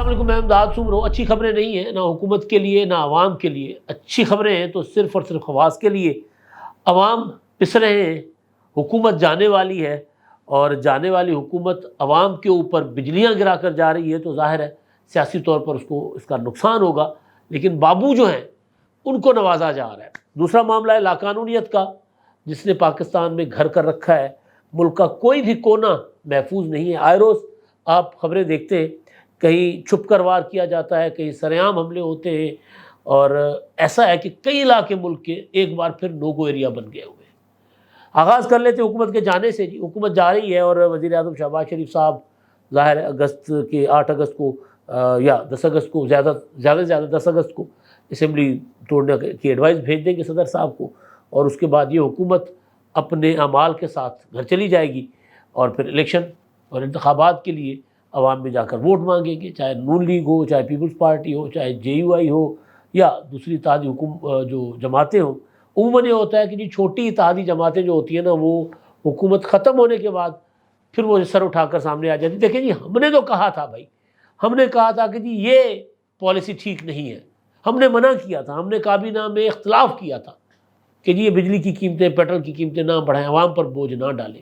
السلام علیکم، میں امداد سمرو۔ اچھی خبریں نہیں ہیں نہ حکومت کے لیے نہ عوام کے لیے، اچھی خبریں ہیں تو صرف اور صرف خواص کے لیے۔ عوام پس رہے ہیں، حکومت جانے والی ہے، اور جانے والی حکومت عوام کے اوپر بجلیاں گرا کر جا رہی ہے، تو ظاہر ہے سیاسی طور پر اس کا نقصان ہوگا، لیکن بابو جو ہیں ان کو نوازا جا رہا ہے۔ دوسرا معاملہ ہے لاقانونیت کا، جس نے پاکستان میں گھر کر رکھا ہے۔ ملک کا کوئی بھی کونا محفوظ نہیں ہے۔ آئے روز آپ خبریں دیکھتے ہیں، کہیں چھپ کر وار کیا جاتا ہے، کہیں سرعام حملے ہوتے ہیں، اور ایسا ہے کہ کئی علاقے ملک کے ایک بار پھر نو گو ایریا بن گئے ہوئے ہیں۔ آغاز کر لیتے حکومت کے جانے سے۔ جی، حکومت جا رہی ہے، اور وزیر اعظم شہباز شریف صاحب ظاہر ہے 8 اگست کو یا 10 اگست کو، زیادہ سے زیادہ 10 اگست کو اسمبلی توڑنے کی ایڈوائز بھیج دیں گے صدر صاحب کو، اور اس کے بعد یہ حکومت اپنے اعمال کے ساتھ گھر چلی جائے گی، اور پھر الیکشن اور انتخابات کے لیے عوام میں جا کر ووٹ مانگیں گے، چاہے نون لیگ ہو، چاہے پیپلز پارٹی ہو، چاہے جے یو آئی ہو، یا دوسری اتحادی جو جماعتیں ہوں۔ عموماً یہ ہوتا ہے کہ جی چھوٹی اتحادی جماعتیں جو ہوتی ہیں نا، وہ حکومت ختم ہونے کے بعد پھر وہ سر اٹھا کر سامنے آ جاتی۔ دیکھیں جی، ہم نے تو کہا تھا بھائی، ہم نے کہا تھا کہ جی یہ پالیسی ٹھیک نہیں ہے، ہم نے منع کیا تھا، ہم نے کابینہ میں اختلاف کیا تھا کہ جی یہ بجلی کی قیمتیں، پیٹرول کی قیمتیں نہ بڑھائیں، عوام پر بوجھ نہ ڈالیں۔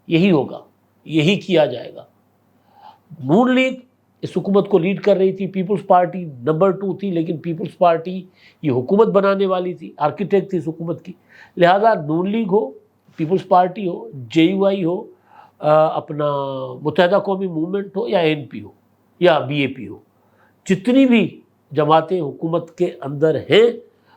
یہی ہوگا، یہی کیا جائے گا۔ نون لیگ اس حکومت کو لیڈ کر رہی تھی، پیپلز پارٹی نمبر 2 تھی، لیکن پیپلز پارٹی یہ حکومت بنانے والی تھی، آرکیٹیکٹ تھی اس حکومت کی، لہذا نون لیگ ہو، پیپلز پارٹی ہو، جے یو آئی ہو، اپنا متحدہ قومی موومنٹ ہو، یا این پی ہو، یا بی اے پی ہو، جتنی بھی جماعتیں حکومت کے اندر ہیں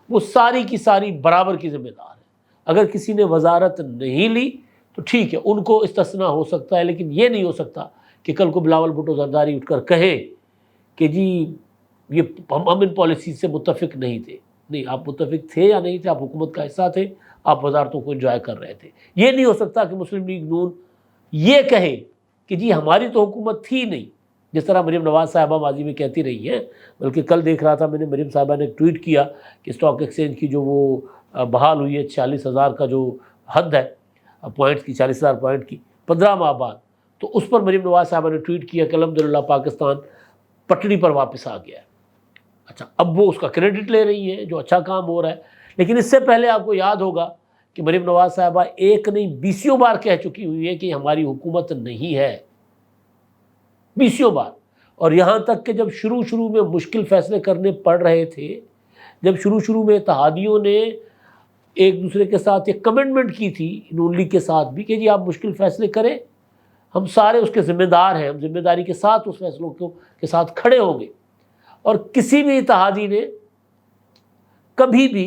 وہ ساری کی ساری برابر کی ذمہ دار ہیں۔ اگر کسی نے وزارت نہیں لی تو ٹھیک ہے، ان کو استثناء ہو سکتا ہے، لیکن یہ نہیں ہو سکتا کہ کل کو بلاول بھٹو زرداری اٹھ کر کہے کہ جی یہ ہم ان پالیسیز سے متفق نہیں تھے۔ نہیں، آپ متفق تھے یا نہیں تھے، آپ حکومت کا حصہ تھے، آپ وزارتوں کو انجوائے کر رہے تھے۔ یہ نہیں ہو سکتا کہ مسلم لیگ نون یہ کہے کہ جی ہماری تو حکومت تھی نہیں، جس طرح مریم نواز صاحبہ ماضی میں کہتی رہی ہیں۔ بلکہ کل دیکھ رہا تھا میں نے، مریم صاحبہ نے ایک ٹویٹ کیا کہ اسٹاک ایکسچینج کی جو وہ بحال ہوئی ہے 46,000 کا جو حد ہے پوائنٹس کی، 40,000 پوائنٹ کی 15 ماہ بعد، تو اس پر مریم نواز صاحبہ نے ٹویٹ کیا کہ الحمدللہ پاکستان پٹڑی پر واپس آ گیا ہے۔ اچھا، اب وہ اس کا کریڈٹ لے رہی ہیں جو اچھا کام ہو رہا ہے، لیکن اس سے پہلے آپ کو یاد ہوگا کہ مریم نواز صاحبہ ایک نہیں 20 بار کہہ چکی ہوئی ہے کہ ہماری حکومت نہیں ہے، 20 بار۔ اور یہاں تک کہ جب شروع میں مشکل فیصلے کرنے پڑ رہے تھے، جب شروع میں اتحادیوں نے ایک دوسرے کے ساتھ ایک کمٹمنٹ کی تھی، نون لیگ کے ساتھ بھی، کہ جی آپ مشکل فیصلے کریں، ہم سارے اس کے ذمہ دار ہیں، ہم ذمہ داری کے ساتھ اس فیصلوں کے ساتھ کھڑے ہوں گے۔ اور کسی بھی اتحادی نے کبھی بھی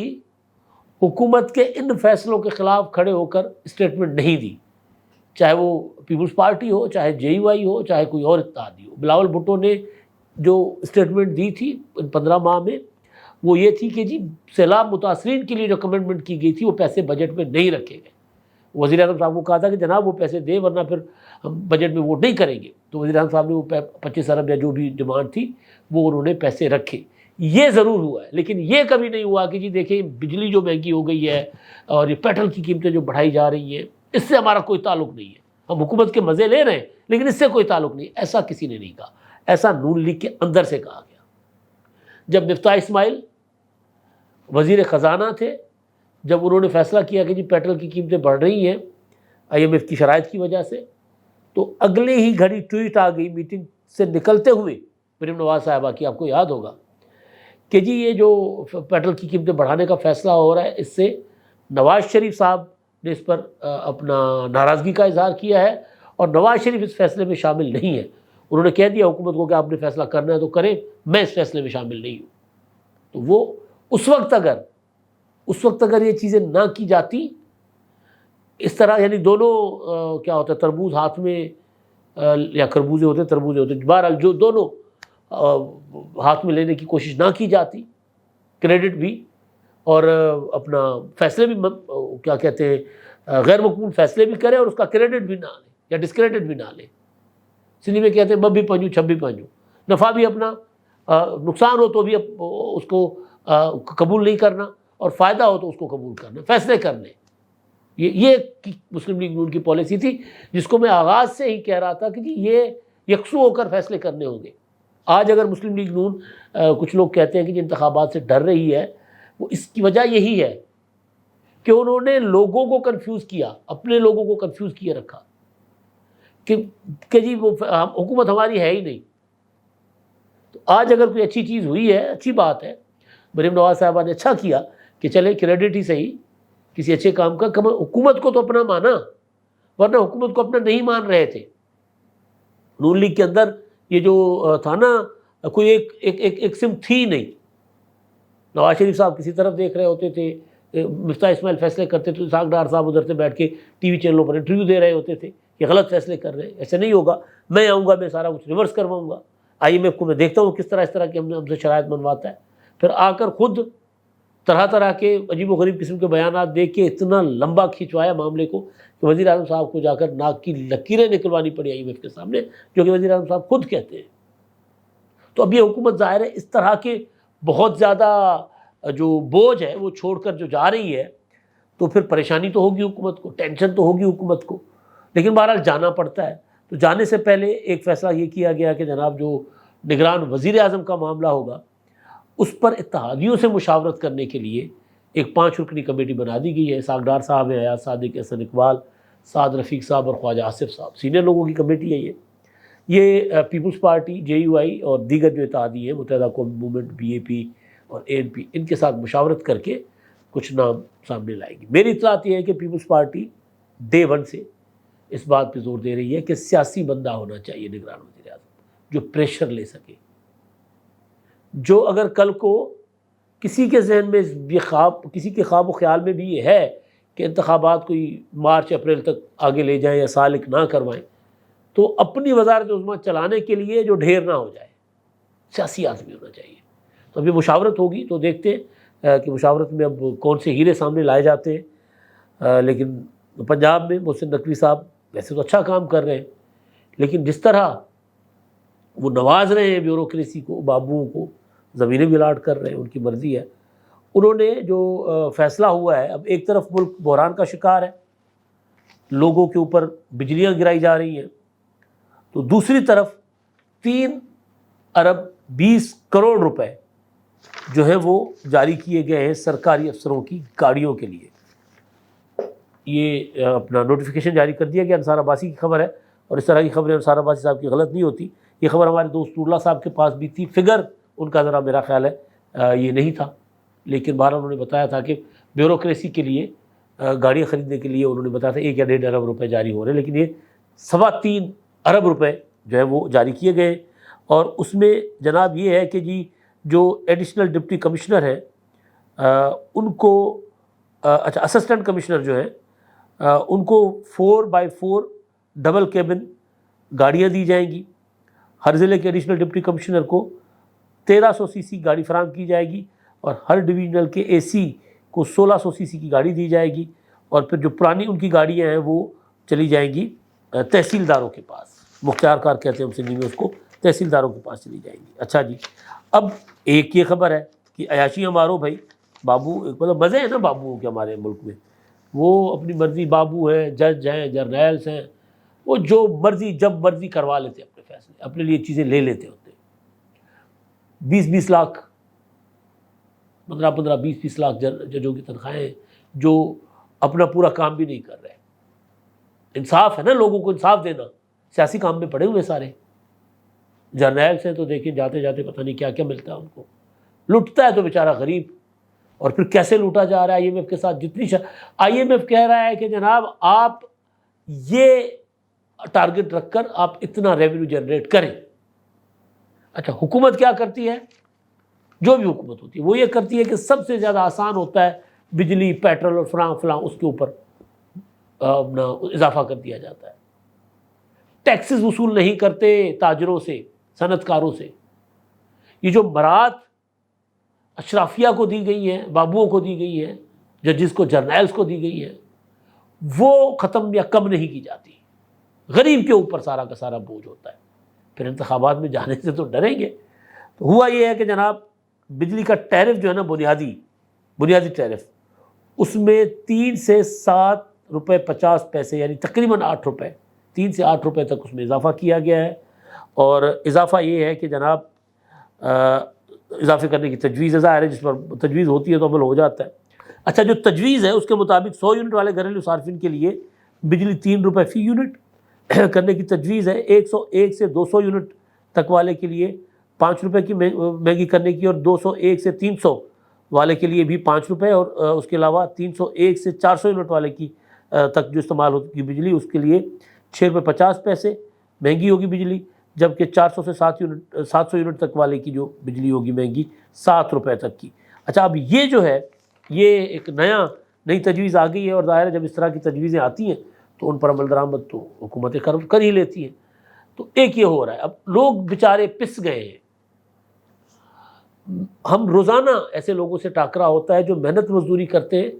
حکومت کے ان فیصلوں کے خلاف کھڑے ہو کر اسٹیٹمنٹ نہیں دی، چاہے وہ پیپلز پارٹی ہو، چاہے جے یو آئی ہو، چاہے کوئی اور اتحادی ہو۔ بلاول بھٹو نے جو اسٹیٹمنٹ دی تھی ان 15 ماہ میں، وہ یہ تھی کہ جی سیلاب متاثرین کے لیے جو کمٹمنٹ کی گئی تھی وہ پیسے بجٹ میں نہیں رکھے گئے۔ وزیر اعظم صاحب کو کہا تھا کہ جناب وہ پیسے دیں ورنہ پھر ہم بجٹ میں ووٹ نہیں کریں گے، تو وزیر اعظم صاحب نے وہ 25 ارب یا جو بھی ڈیمانڈ تھی وہ انہوں نے پیسے رکھے۔ یہ ضرور ہوا ہے، لیکن یہ کبھی نہیں ہوا کہ جی دیکھیں بجلی جو مہنگی ہو گئی ہے اور یہ پیٹرول کی قیمتیں جو بڑھائی جا رہی ہیں، اس سے ہمارا کوئی تعلق نہیں ہے، ہم حکومت کے مزے لے رہے ہیں لیکن اس سے کوئی تعلق نہیں۔ ایسا کسی نے نہیں کہا، ایسا نون لیگ کے اندر سے کہا گیا۔ جب مفتاح اسماعیل وزیر خزانہ تھے، جب انہوں نے فیصلہ کیا کہ جی پیٹرول کی قیمتیں بڑھ رہی ہیں IMF کی شرائط کی وجہ سے، تو اگلے ہی گھڑی ٹویٹ آ گئی میٹنگ سے نکلتے ہوئے مریم نواز صاحبہ کی، آپ کو یاد ہوگا کہ جی یہ جو پیٹرول کی قیمتیں بڑھانے کا فیصلہ ہو رہا ہے، اس سے نواز شریف صاحب نے اس پر اپنا ناراضگی کا اظہار کیا ہے، اور نواز شریف اس فیصلے میں شامل نہیں ہے۔ انہوں نے کہہ دیا حکومت کو کہ آپ نے فیصلہ کرنا ہے تو کریں، میں اس فیصلے میں شامل نہیں ہوں۔ تو وہ اس وقت اگر یہ چیزیں نہ کی جاتی اس طرح، یعنی دونوں کیا ہوتا ہے، تربوز ہاتھ میں یا خربوزے ہوتے، بہرحال جو دونوں ہاتھ میں لینے کی کوشش نہ کی جاتی، کریڈٹ بھی اور اپنا فیصلے بھی کیا کہتے ہیں غیر مقبول فیصلے بھی کرے اور اس کا کریڈٹ بھی نہ لے یا ڈسکریڈٹ بھی نہ لے۔ سندھی میں کہتے ہیں بب بھی پنجو چھب بھی پنجو، نفع بھی اپنا، نقصان ہو تو بھی اس کو قبول نہیں کرنا، اور فائدہ ہو تو اس کو قبول کرنا، فیصلے کرنے۔ یہ مسلم لیگ نون کی پالیسی تھی، جس کو میں آغاز سے ہی کہہ رہا تھا کہ جی یہ یکسو ہو کر فیصلے کرنے ہوں گے۔ آج اگر مسلم لیگ نون کچھ لوگ کہتے ہیں کہ جو انتخابات سے ڈر رہی ہے، وہ اس کی وجہ یہی ہے کہ انہوں نے لوگوں کو کنفیوز کیا، اپنے لوگوں کو کنفیوز کیے رکھا کہ جی وہ حکومت ہماری ہے ہی نہیں۔ تو آج اگر کوئی اچھی چیز ہوئی ہے، اچھی بات ہے، مریم نواز صاحبہ نے اچھا کیا کہ چلے کریڈٹ ہی صحیح کسی اچھے کام کا، حکومت کو تو اپنا مانا، ورنہ حکومت کو اپنا نہیں مان رہے تھے۔ نون لیگ کے اندر یہ جو تھا نا، کوئی ایک سم تھی نہیں۔ نواز شریف صاحب کسی طرف دیکھ رہے ہوتے تھے، مفتاح اسماعیل فیصلے کرتے تھے، اسحاق ڈار صاحب ادھر سے بیٹھ کے ٹی وی چینلوں پر انٹرویو دے رہے ہوتے تھے کہ غلط فیصلے کر رہے ہیں، ایسے نہیں ہوگا، میں آؤں گا، میں سارا کچھ ریورس کرواؤں گا، IMF کو میں دیکھتا ہوں کس طرح اس طرح کے ہم سے شرائط منواتا ہے۔ پھر آ کر خود طرح طرح کے عجیب و غریب قسم کے بیانات دے کے اتنا لمبا کھینچوایا معاملے کو کہ وزیر اعظم صاحب کو جا کر ناک کی لکیریں نکلوانی پڑی IMF کے سامنے، جو کہ وزیر اعظم صاحب خود کہتے ہیں۔ تو اب یہ حکومت ظاہر ہے اس طرح کے بہت زیادہ جو بوجھ ہے وہ چھوڑ کر جو جا رہی ہے، تو پھر پریشانی تو ہوگی حکومت کو، ٹینشن تو ہوگی حکومت کو، لیکن بہرحال جانا پڑتا ہے۔ تو جانے سے پہلے ایک فیصلہ یہ کیا گیا کہ جناب جو نگران وزیر اعظم کا معاملہ ہوگا اس پر اتحادیوں سے مشاورت کرنے کے لیے ایک 5 رکنی کمیٹی بنا دی گئی ہے۔ اسحاق ڈار صاحب ہیں، ایاز صادق، احسن اقبال، سعد رفیق صاحب اور خواجہ آصف صاحب، سینئر لوگوں کی کمیٹی ہے یہ پیپلز پارٹی، JUI اور دیگر جو اتحادی ہیں، متحدہ قومی موومنٹ، BAP اور ANP، ان کے ساتھ مشاورت کر کے کچھ نام سامنے لائے گی۔ میری اطلاعات یہ ہے کہ پیپلز پارٹی ڈے 1 سے اس بات پہ زور دے رہی ہے کہ سیاسی بندہ ہونا چاہیے نگران وزیر اعظم، جو پریشر لے سکے، جو اگر کل کو کسی کے ذہن میں یہ خواب، کسی کے خواب و خیال میں بھی یہ ہے کہ انتخابات کوئی مارچ اپریل تک آگے لے جائیں یا سال ایک نہ کروائیں، تو اپنی وزارت عظمیٰ چلانے کے لیے جو ڈھیر نہ ہو جائے، سیاسی آدمی ہونا چاہیے۔ تو اب یہ مشاورت ہوگی، تو دیکھتے ہیں کہ مشاورت میں اب کون سے ہیرے سامنے لائے جاتے ہیں۔ لیکن پنجاب میں محسن نقوی صاحب ویسے تو اچھا کام کر رہے ہیں، لیکن جس طرح وہ نواز رہے ہیں بیوروکریسی کو، بابوؤں کو زمینیں بھی الاٹ کر رہے ہیں، ان کی مرضی ہے۔ انہوں نے جو فیصلہ ہوا ہے، اب ایک طرف ملک بحران کا شکار ہے، لوگوں کے اوپر بجلیاں گرائی جا رہی ہیں، تو دوسری طرف 3 ارب 20 کروڑ روپے جو ہے وہ جاری کیے گئے ہیں سرکاری افسروں کی گاڑیوں کے لیے۔ یہ اپنا نوٹیفیکیشن جاری کر دیا گیا، انصار عباسی کی خبر ہے، اور اس طرح کی خبریں انصار عباسی صاحب کی غلط نہیں ہوتی۔ یہ خبر ہمارے دوست نور اللہ صاحب کے پاس بھی تھی، فگر ان کا ذرا میرا خیال ہے یہ نہیں تھا، لیکن بہرحال انہوں نے بتایا تھا کہ بیوروکریسی کے لیے گاڑیاں خریدنے کے لیے انہوں نے بتایا تھا 1 یا 1.5 ارب روپے جاری ہو رہے ہیں، لیکن یہ 3.25 ارب روپے جو ہے وہ جاری کیے گئے۔ اور اس میں جناب یہ ہے کہ جی جو ایڈیشنل ڈپٹی کمشنر ہیں ان کو اچھا اسسٹنٹ کمشنر جو ہیں ان کو 4x4 ڈبل کیبن گاڑیاں دی جائیں گی۔ ہر ضلع کے ایڈیشنل ڈپٹی کمشنر کو 1300 cc گاڑی فراہم کی جائے گی، اور ہر ڈویژنل کے AC کو 1600 cc کی گاڑی دی جائے گی، اور پھر جو پرانی ان کی گاڑیاں ہیں وہ چلی جائیں گی تحصیلداروں کے پاس، مختار کار کہتے ہیں ہم سندھی میں اس کو، تحصیلداروں کے پاس چلی جائیں گی۔ اچھا جی، اب ایک یہ خبر ہے کہ عیاشیاں مارو بھائی، بابو مطلب مزے ہیں نا بابوؤں کے ہمارے ملک میں، وہ اپنی مرضی بابو ہیں، جج ہیں، جرنیلس ہیں، وہ جو مرضی جب مرضی کروا لیتے اپنے فیصلے، اپنے لیے چیزیں لے لیتے ہوتے۔ 20-20 لاکھ 15-15 20-20 لاکھ ججوں کی تنخواہیں جو اپنا پورا کام بھی نہیں کر رہے۔ انصاف ہے نا، لوگوں کو انصاف دینا، سیاسی کام میں پڑے ہوئے سارے جرنیلس ہیں، تو دیکھیں جاتے جاتے پتہ نہیں کیا کیا ملتا ہے ان کو، لٹتا ہے تو بیچارہ غریب۔ اور پھر کیسے لوٹا جا رہا ہے IMF کے ساتھ، جتنی IMF کہہ رہا ہے کہ جناب آپ یہ ٹارگٹ رکھ کر آپ اتنا ریونیو جنریٹ کریں۔ اچھا حکومت کیا کرتی ہے؟ جو بھی حکومت ہوتی ہے وہ یہ کرتی ہے کہ سب سے زیادہ آسان ہوتا ہے بجلی، پیٹرول اور فلاں اس کے اوپر اپنا اضافہ کر دیا جاتا ہے۔ ٹیکسز وصول نہیں کرتے تاجروں سے، صنعت کاروں سے۔ یہ جو برات اشرافیہ کو دی گئی ہیں، بابوؤں کو دی گئی ہیں، ججز کو، جرنیلس کو دی گئی ہیں، وہ ختم یا کم نہیں کی جاتی۔ غریب کے اوپر سارا کا سارا بوجھ ہوتا ہے۔ پھر انتخابات میں جانے سے تو ڈریں گے۔ تو ہوا یہ ہے کہ جناب بجلی کا ٹیرف جو ہے نا، بنیادی ٹیرف، اس میں 3 سے 7 روپے 50 پیسے یعنی تقریباً 8 روپے، 3 سے 8 روپے تک اس میں اضافہ کیا گیا ہے۔ اور اضافہ یہ ہے کہ جناب اضافے کرنے کی تجویز ہے، ظاہر ہے جس پر تجویز ہوتی ہے تو عمل ہو جاتا ہے۔ اچھا، جو تجویز ہے اس کے مطابق 100 یونٹ والے گھریلو صارفین کے لیے بجلی 3 روپے فی یونٹ کرنے کی تجویز ہے، 101 سے 200 یونٹ تک والے کے لیے 5 روپے کی مہنگی کرنے کی، اور 201 سے 300 والے کے لیے بھی 5 روپے، اور اس کے علاوہ 301 سے 400 یونٹ والے کی تک جو استعمال ہوگی بجلی اس کے لیے 6 روپے 50 پیسے مہنگی ہوگی بجلی، جبکہ 400 سے 700 یونٹ تک والے کی جو بجلی ہوگی مہنگی 7 روپے تک کی۔ اچھا، اب یہ جو ہے یہ ایک نئی تجویز آ گئی ہے، اور ظاہر ہے جب اس طرح کی تجویزیں آتی ہیں تو ان پر عمل درآمد تو حکومتیں کر ہی لیتی ہیں۔ تو ایک یہ ہو رہا ہے، اب لوگ بیچارے پس گئے ہیں۔ ہم روزانہ ایسے لوگوں سے ٹاکرا ہوتا ہے جو محنت مزدوری کرتے ہیں،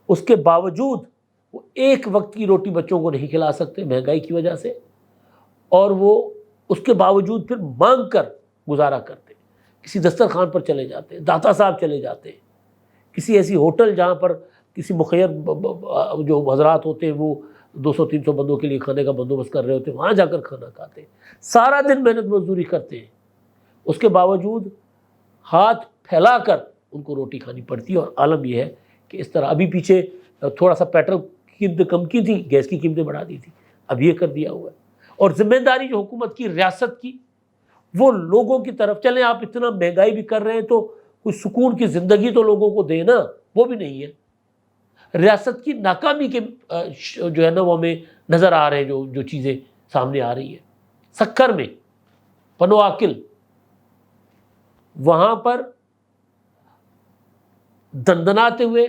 اس کے باوجود وہ ایک وقت کی روٹی بچوں کو نہیں کھلا سکتے مہنگائی کی وجہ سے، اور وہ اس کے باوجود پھر مانگ کر گزارا کرتے ہیں، کسی دسترخوان پر چلے جاتے ہیں، داتا صاحب چلے جاتے ہیں، کسی ایسی ہوٹل جہاں پر کسی مخیر جو حضرات ہوتے ہیں وہ 200-300 بندوں کے لیے کھانے کا بندوبست کر رہے ہوتے ہیں، وہاں جا کر کھانا کھاتے ہیں، سارا دن محنت مزدوری کرتے ہیں، اس کے باوجود ہاتھ پھیلا کر ان کو روٹی کھانی پڑتی ہے۔ اور عالم یہ ہے کہ اس طرح ابھی پیچھے تھوڑا سا پیٹرول کی قیمت کم کی تھی، گیس کی قیمتیں بڑھا دی تھی، اب یہ کر دیا ہوا ہے۔ اور ذمہ داری جو حکومت کی، ریاست کی، وہ لوگوں کی طرف چلیں، آپ اتنا مہنگائی بھی کر رہے ہیں تو کوئی سکون کی زندگی تو لوگوں کو دینا، وہ بھی نہیں ہے۔ ریاست کی ناکامی کے جو ہے نا وہ ہمیں نظر آ رہے ہیں، جو چیزیں سامنے آ رہی ہیں۔ سکھر میں پنواکل، وہاں پر دندناتے ہوئے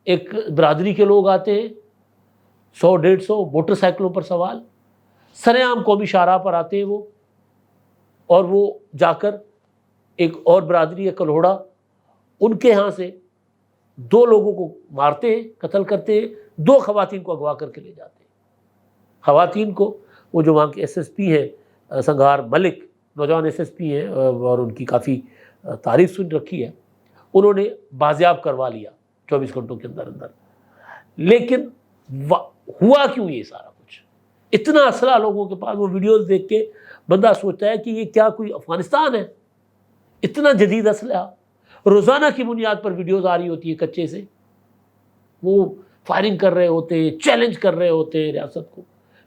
ایک برادری کے لوگ آتے ہیں، 100-150 موٹر سائیکلوں پر سوال، سرے عام قومی شاہراہ پر آتے ہیں وہ، اور وہ جا کر ایک اور برادری ہے کلہوڑا، ان کے ہاں سے 2 لوگوں کو مارتے ہیں، قتل کرتے ہیں، 2 خواتین کو اغوا کر کے لے جاتے ہیں۔ خواتین کو وہ جو وہاں کے ایس ایس پی ہیں سنگھار ملک، نوجوان ایس ایس پی ہیں، اور ان کی کافی تعریف سن رکھی ہے، انہوں نے بازیاب کروا لیا 24 گھنٹوں کے اندر اندر۔ لیکن ہوا کیوں یہ سارا کچھ؟ اتنا اسلحہ لوگوں کے پاس، وہ ویڈیوز دیکھ کے بندہ سوچتا ہے کہ یہ کیا کوئی افغانستان ہے؟ اتنا جدید اسلحہ، روزانہ کی بنیاد پر ویڈیوز آ رہی ہوتی ہے کچے سے، وہ فائرنگ کر رہے ہوتے ہیں، چیلنج کر رہے ہوتے ہیں ریاست کو۔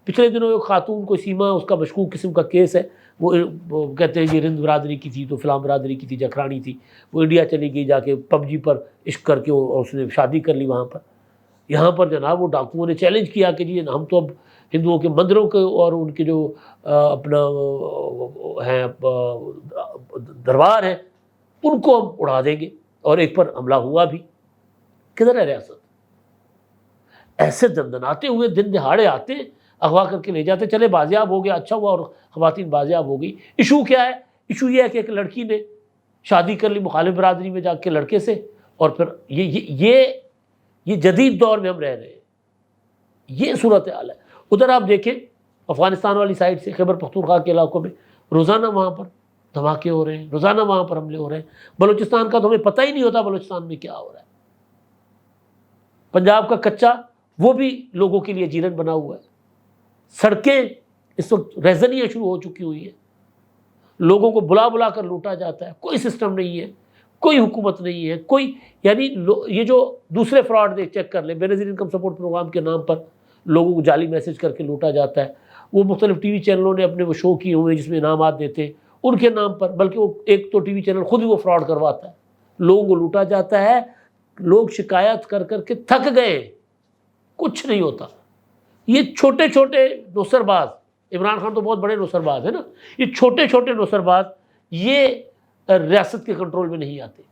پچھلے دنوں ایک خاتون کو سیما، اس کا مشکوک قسم کا کیس ہے، وہ کہتے ہیں یہ رند برادری کی تھی، تو فلاں برادری کی تھی، جکھرانی تھی، وہ انڈیا چلی گئی، جا کے پب جی پر عشق کر کے اور اس نے شادی کر لی وہاں پر۔ یہاں پر جناب وہ ڈاکوؤں نے چیلنج کیا کہ جی ہم تو اب ہندوؤں کے مندروں کے اور ان کے جو اپنا ہیں دربار ہیں ان کو ہم اڑا دیں گے، اور ایک پر حملہ ہوا بھی۔ کدھر ہے ریاست؟ ایسے دندناتے ہوئے دن دہاڑے آتے، اغوا کر کے لے جاتے، چلے بازیاب ہو گیا، اچھا ہوا، اور خواتین بازیاب ہو گئی۔ ایشو کیا ہے؟ ایشو یہ ہے کہ ایک لڑکی نے شادی کر لی مخالف برادری میں جا کے لڑکے سے، اور پھر یہ جدید دور میں ہم رہ رہے ہیں، یہ صورتحال ہے۔ ادھر آپ دیکھیں افغانستان والی سائڈ سے خیبر پختونخوا کے علاقوں میں روزانہ وہاں پر دھماکے ہو رہے ہیں، روزانہ وہاں پر حملے ہو رہے ہیں۔ بلوچستان کا تو ہمیں پتہ ہی نہیں ہوتا بلوچستان میں کیا ہو رہا ہے۔ پنجاب کا کچا وہ بھی لوگوں کے لیے جیلن بنا ہوا ہے۔ سڑکیں اس وقت رہزنیاں شروع ہو چکی ہوئی ہیں، لوگوں کو بلا بلا کر لوٹا جاتا ہے، کوئی سسٹم نہیں ہے، کوئی حکومت نہیں ہے، کوئی یعنی یہ جو دوسرے فراڈ دیکھ چیک کر لیں، بے نظیر انکم سپورٹ پروگرام کے نام پر لوگوں کو جعلی میسج کر کے لوٹا جاتا ہے۔ وہ مختلف ٹی وی چینلوں نے اپنے وہ شو کیے ہوئے ہیں جس میں انعامات دیتے ہیں ان کے نام پر، بلکہ وہ ایک تو ٹی وی چینل خود ہی وہ فراڈ کرواتا ہے، لوگوں کو لوٹا جاتا ہے۔ لوگ شکایت کر کر کے تھک گئے، کچھ نہیں ہوتا۔ یہ چھوٹے چھوٹے نوسر باز، عمران خان تو بہت بڑے نوسر باز ہے نا، یہ چھوٹے چھوٹے نوسر باز یہ ریاست کے کنٹرول میں نہیں آتے،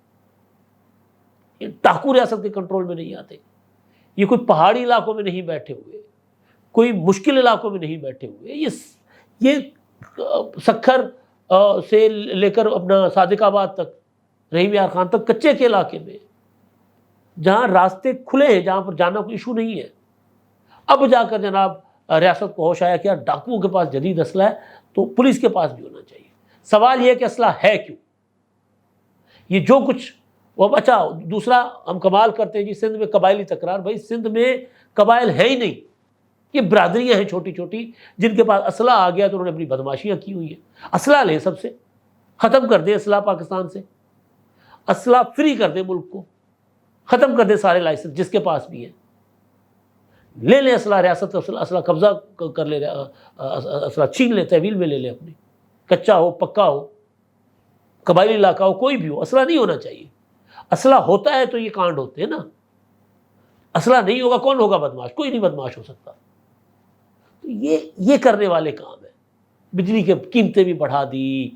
یہ ڈاکو ریاست کے کنٹرول میں نہیں آتے، یہ کوئی پہاڑی علاقوں میں نہیں بیٹھے ہوئے، کوئی مشکل علاقوں میں نہیں بیٹھے ہوئے، یہ سکھر سے لے کر اپنا صادق آباد تک، رحیم یار خان تک، کچے کے علاقے میں جہاں راستے کھلے ہیں، جہاں پر جانا کوئی ایشو نہیں ہے۔ اب جا کر جناب ریاست کو ہوش آیا کہ یار ڈاکوؤں کے پاس جدید اسلحہ ہے تو پولیس کے پاس بھی ہونا چاہیے۔ سوال یہ ہے کہ اسلحہ ہے کیوں؟ یہ جو کچھ اچھا دوسرا ہم کمال کرتے ہیں جی سندھ میں قبائلی تکرار، بھائی سندھ میں قبائل ہے ہی نہیں، یہ برادریاں ہیں چھوٹی چھوٹی، جن کے پاس اسلحہ آ گیا تو انہوں نے اپنی بدماشیاں کی ہوئی ہیں۔ اسلحہ لیں سب سے، ختم کر دیں اسلحہ پاکستان سے، اسلحہ فری کر دیں ملک کو، ختم کر دیں سارے لائسنس جس کے پاس بھی ہیں، لے لیں اسلحہ، ریاست اسلحہ قبضہ کر لے، اسلحہ چھین لیں، تحویل میں لے لیں اپنی، کچا ہو پکا ہو، قبائلی علاقہ ہو، کوئی بھی ہو، اسلحہ نہیں ہونا چاہیے۔ اسلحہ ہوتا ہے تو یہ کانڈ ہوتے ہیں نا، اسلحہ نہیں ہوگا کون ہوگا بدماش؟ کوئی نہیں بدماش ہو سکتا۔ تو یہ کرنے والے کام ہیں۔ بجلی کی قیمتیں بھی بڑھا دی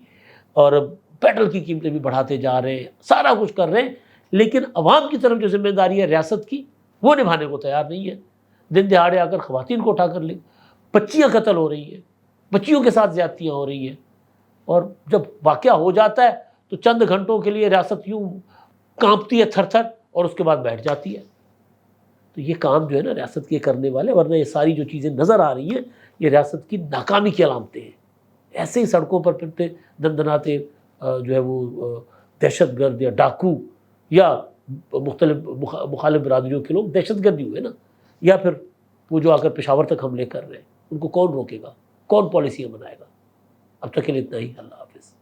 اور پیٹرول کی قیمتیں بھی بڑھاتے جا رہے ہیں، سارا کچھ کر رہے ہیں، لیکن عوام کی طرف جو ذمہ داری ہے ریاست کی وہ نبھانے کو تیار نہیں ہے۔ دن دہاڑے آ کر خواتین کو اٹھا کر لے، بچیاں قتل ہو رہی ہیں، بچیوں کے ساتھ زیادتیاں ہو رہی ہیں، اور جب واقعہ ہو جاتا ہے تو چند گھنٹوں کے لیے ریاست یوں کانپتی ہے تھر تھر، اور اس کے بعد بیٹھ جاتی ہے۔ تو یہ کام جو ہے نا ریاست کے کرنے والے، ورنہ یہ ساری جو چیزیں نظر آ رہی ہیں یہ ریاست کی ناکامی کی علامتیں ہیں۔ ایسے ہی سڑکوں پر پھرتے دندناتے جو ہے وہ دہشت گرد یا ڈاکو یا مختلف مخالف برادریوں کے لوگ دہشت گردی ہوئے نا، یا پھر وہ جو آ کر پشاور تک حملے کر رہے ہیں، ان کو کون روکے گا؟ کون پالیسیاں بنائے گا؟ اب تک کے لیے اتنا ہی۔ اللہ حافظ۔